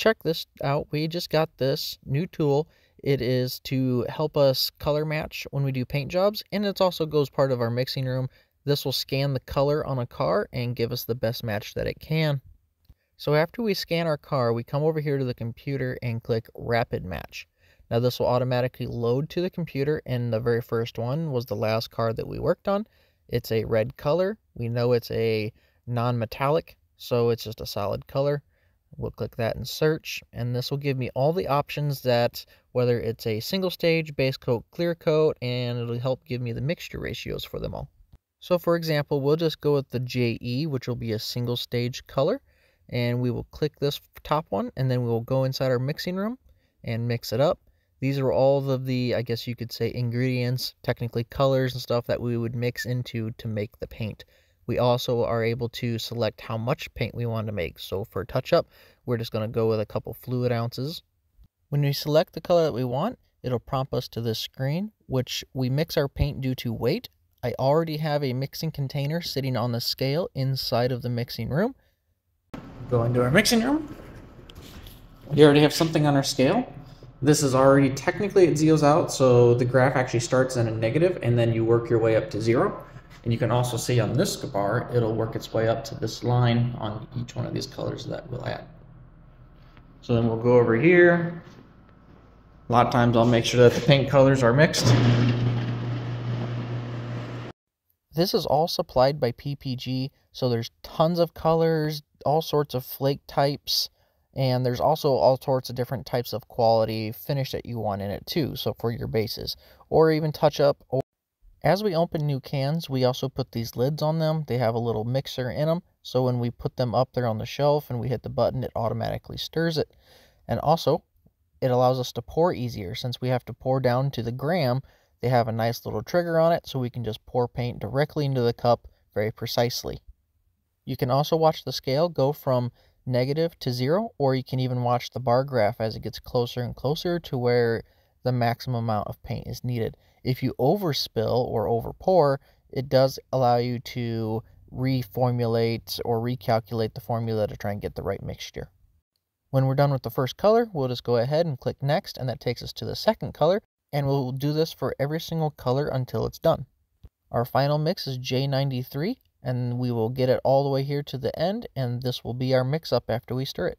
check this out. We just got this new tool. It is to help us color match when we do paint jobs, and it also goes part of our mixing room. This will scan the color on a car and give us the best match that it can. So after we scan our car, we come over here to the computer and click Rapid Match. Now this will automatically load to the computer, and the very first one was the last car that we worked on. It's a red color. We know it's a non-metallic, so it's just a solid color. We'll click that and search, and this will give me all the options, that whether it's a single stage, base coat, clear coat, and it'll help give me the mixture ratios for them all. So for example, we'll just go with the JE, which will be a single stage color, and we will click this top one, and then we will go inside our mixing room and mix it up. These are all of the, I guess you could say, ingredients, technically colors and stuff that we would mix into to make the paint. We also are able to select how much paint we want to make. So for touch-up, we're just going to go with a couple fluid ounces. When we select the color that we want, it'll prompt us to this screen, which we mix our paint due to weight. I already have a mixing container sitting on the scale inside of the mixing room. Go into our mixing room. We already have something on our scale. This is already, technically it zeros out, so the graph actually starts in a negative, and then you work your way up to 0. And you can also see on this bar, it'll work its way up to this line on each one of these colors that we'll add. So then we'll go over here. A lot of times I'll make sure that the paint colors are mixed. This is all supplied by PPG, so there's tons of colors, all sorts of flake types, and there's also all sorts of different types of quality finish that you want in it too, so for your bases, or even touch up. As we open new cans, we also put these lids on them. They have a little mixer in them, so when we put them up there on the shelf and we hit the button, it automatically stirs it. And also, it allows us to pour easier. Since we have to pour down to the gram, they have a nice little trigger on it, so we can just pour paint directly into the cup very precisely. You can also watch the scale go from negative to 0, or you can even watch the bar graph as it gets closer and closer to where the maximum amount of paint is needed. If you overspill or overpour, it does allow you to reformulate or recalculate the formula to try and get the right mixture. When we're done with the first color, we'll just go ahead and click next, and that takes us to the second color, and we'll do this for every single color until it's done. Our final mix is J93, and we will get it all the way here to the end, and this will be our mix up after we stir it.